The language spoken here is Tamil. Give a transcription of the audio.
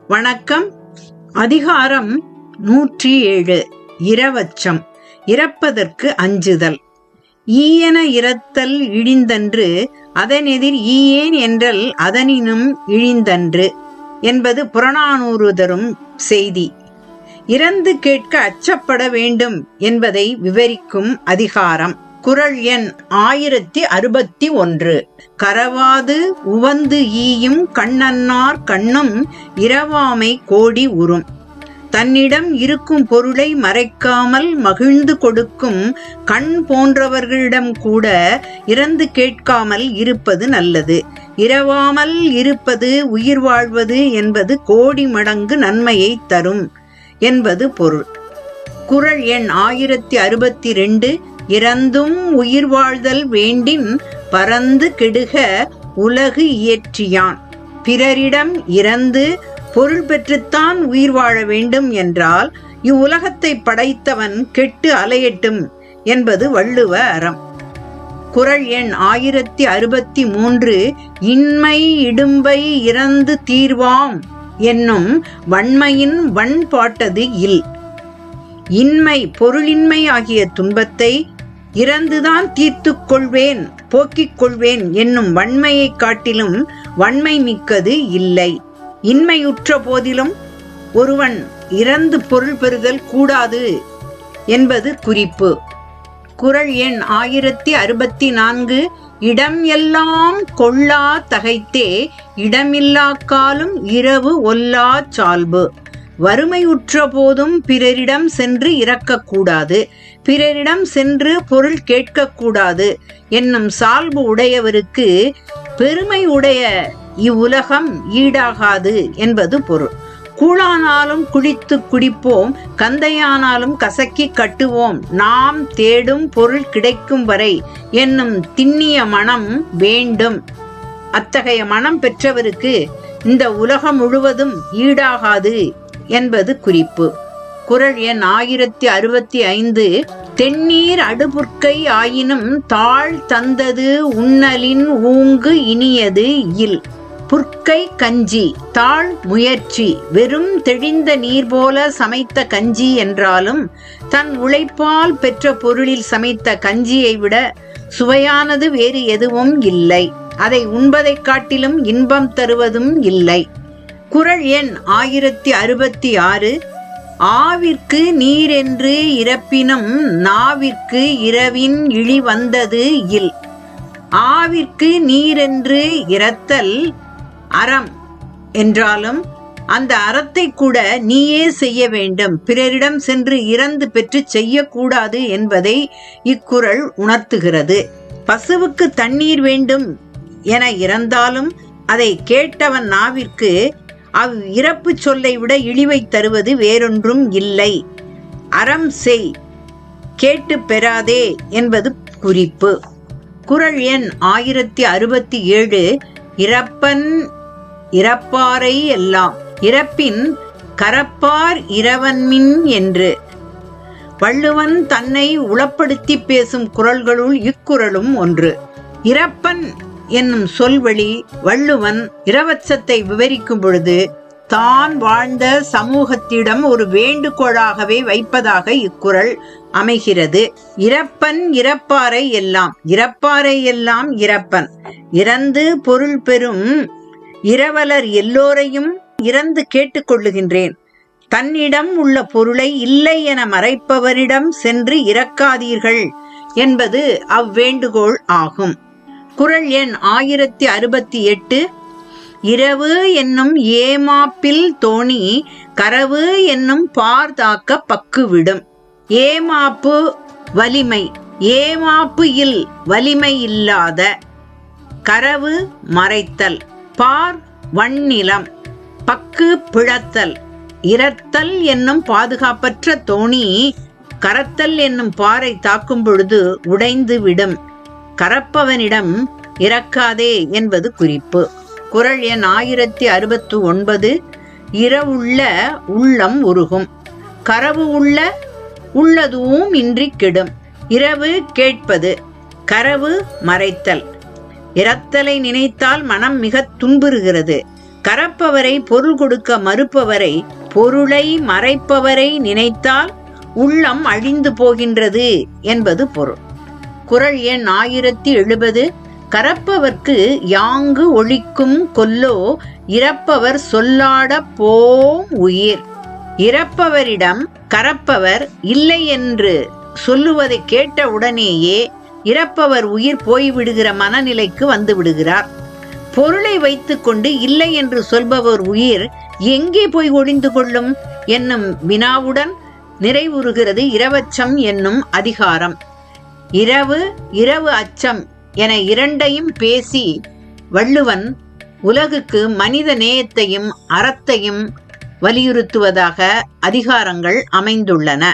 வணக்கம். அதிகாரம் 107. இரவச்சம். இறப்பதற்கு அஞ்சுதல். ஈயென இரத்தல் இழிந்தன்று, அதனெதிர் ஈயேன் என்றல் அதனினும் இழிந்தன்று என்பது புறநானூறு தரும் செய்தி. இறந்து கேட்க அச்சப்பட வேண்டும் என்பதை விவரிக்கும் அதிகாரம். குறள் எண் 1061. கரவாது உவந்து ஈயும் கண்ணன்னார் கண்ணும் இரவாமை கோடி உறும். தன்னிடம் இருக்கும் பொருளை மறைக்காமல் மகிழ்ந்து கொடுக்கும் கண் போன்றவர்களிடம் கூட இறந்து கேட்காமல் இருப்பது நல்லது. இரவாமல் இருப்பது உயிர் வாழ்வது என்பது கோடி மடங்கு நன்மையை தரும் என்பது பொருள். குறள் எண் 1062. இறந்தும் உயிர் வாழ்தல் வேண்டின் பரந்து கெடுக உலகு இயற்றியான். பிறரிடம் இறந்து பொருள் பெற்றுத்தான் உயிர் வாழ வேண்டும் என்றால் இவ்வுலகத்தை படைத்தவன் கெட்டு அலையட்டும் என்பது வள்ளுவ அறம். குறள் எண் 1063. இன்மை இடும்பை இறந்து தீர்வாம் என்னும் வன்மையின் வன்பாட்டது இல். இன்மை பொருளின்மை ஆகிய துன்பத்தை இறந்துதான் தீர்த்துக் கொள்வேன், போக்கிக் கொள்வேன் என்னும் வன்மையை காட்டிலும் வன்மை மிக்கது இல்லை. இன்மையுற்ற போதிலும் ஒருவன் இறந்து பொருள் பெறுதல் கூடாது என்பது குறிப்பு. குறள் எண் 1064. இடம் எல்லாம் கொள்ளா தகைத்தே இடமில்லா காலும் இரவு ஒல்லா சால்பு. வறுமையுற்ற போதும் பிறரிடம் சென்று இறக்கக்கூடாது, பிறரிடம் சென்று பொருள் கேட்கக்கூடாது என்னும் சால்பு உடையவருக்கு பெருமை உடைய இவ்வுலகம் ஈடாகாது என்பது பொருள். கூழானாலும் குடித்து குடிப்போம், கந்தையானாலும் கசக்கி கட்டுவோம், நாம் தேடும் பொருள் கிடைக்கும் வரை என்னும் திண்ணிய மனம் வேண்டும். அத்தகைய மனம் பெற்றவருக்கு இந்த உலகம் முழுவதும் ஈடாகாது என்பது குறிப்பு. குறள் எண் 1065. தென்னீர் அடுபுற்கை ஆயினும் தாழ் தந்தது உண்ணலின் ஊங்கு இனியது இல். புற்கை கஞ்சி, தாழ் முயற்சி. வெறும் தெளிந்த நீர் போல சமைத்த கஞ்சி என்றாலும் தன் உழைப்பால் பெற்ற பொருளில் சமைத்த கஞ்சியை விட சுவையானது வேறு எதுவும் இல்லை. அதை உண்பதைக் காட்டிலும் இன்பம் தருவதும் இல்லை. குறள் எண் 1066. ஆவிற்கு நீரென்று இறப்பினும் நாவிற்கு இரவின் இழி வந்தது இல். ஆவிற்கு நீரென்று இறத்தல் அறம் என்றாலும் அந்த அறத்தை கூட நீயே செய்ய வேண்டும், பிறரிடம் சென்று இறந்து பெற்று செய்யக்கூடாது என்பதை இக்குறள் உணர்த்துகிறது. பசுவுக்கு தண்ணீர் வேண்டும் என இறந்தாலும் அதை கேட்டவன் நாவிற்கு இறப்பு சொல்லை விட இழிவை தருவது வேறொன்றும் இல்லை. அறம் செய், கேட்டு பெறாதே என்பது குறிப்பு. குறள் எண் 1067. இறப்பன் இறப்பாரை எல்லாம். இறப்பின் கரப்பார் இரவன்மின் என்று. வள்ளுவன் தன்னை உளப்படுத்தி பேசும் குறள்களுள் இக்குறளும் ஒன்று. இறப்பன் என்னும் சொல்வழி வள்ளுவன் இரவச்சத்தை விவரிக்கும் பொழுது தான் வாழ்ந்த சமூகத்திடம் ஒரு வேண்டுகோளாகவே வைப்பதாக இக்குறள் அமைகிறது. இறப்பன் இறப்பாரை எல்லாம். இறப்பாரை எல்லாம் இறப்பன். இறந்து பொருள் பெறும் இரவலர் எல்லோரையும் இறந்து கேட்டுக்கொள்ளுகின்றேன். தன்னிடம் உள்ள பொருளை இல்லை என மறைப்பவரிடம் சென்று இறக்காதீர்கள் என்பது அவ்வேண்டுகோள் ஆகும். குறள் எண் 1068. இரவு என்னும் ஏமாப்பில் தோணி கரவு என்னும் பார்தாக்க பக்கு விடும். ஏமாப்பு வலிமை, ஏமாப்பு இல் வலிமை இல்லாத. கரவு மறைத்தல், பார் வன்னிலம், பக்கு பிளத்தல். இரத்தல் என்னும் பாதுகாப்பற்ற தோணி கரத்தல் என்னும் பாறை தாக்கும் பொழுது உடைந்து விடும். கரப்பவனிடம் இறக்காதே என்பது குறிப்பு. குறள் எண் 1069. இரவுள்ள உள்ளம் உருகும். கரவு உள்ளதுவும் இன்றி கெடும். இரவு கேட்பது, கரவு மறைத்தல். இறத்தலை நினைத்தால் மனம் மிக துன்புறுகிறது. கரப்பவரை பொருள் கொடுக்க மறுப்பவரை, பொருளை மறைப்பவரை நினைத்தால் உள்ளம் அழிந்து போகின்றது என்பது பொருள். குறள் எண் 1070. கரப்பவர்க்கு யாங்கு ஒழிக்கும் கொல்லோ இறப்பவர் சொல்லாட போம் உயிர். இறப்பவரிடம் கரப்பவர் இல்லை என்று சொல்லுவதை கேட்ட உடனேயே இறப்பவர் உயிர் போய்விடுகிற மனநிலைக்கு வந்து விடுகிறார். பொருளை வைத்துக்கொண்டு இல்லை என்று சொல்பவர் உயிர் எங்கே போய் ஒளிந்து கொள்ளும் என்னும் வினாவுடன் நிறைவுறுகிறது இரவச்சம் என்னும் அதிகாரம். இரவு அச்சம் என இரண்டையும் பேசி வள்ளுவன் உலகுக்கு மனித நேயத்தையும் அறத்தையும் வலியுறுத்துவதாக அதிகாரங்கள் அமைந்துள்ளன.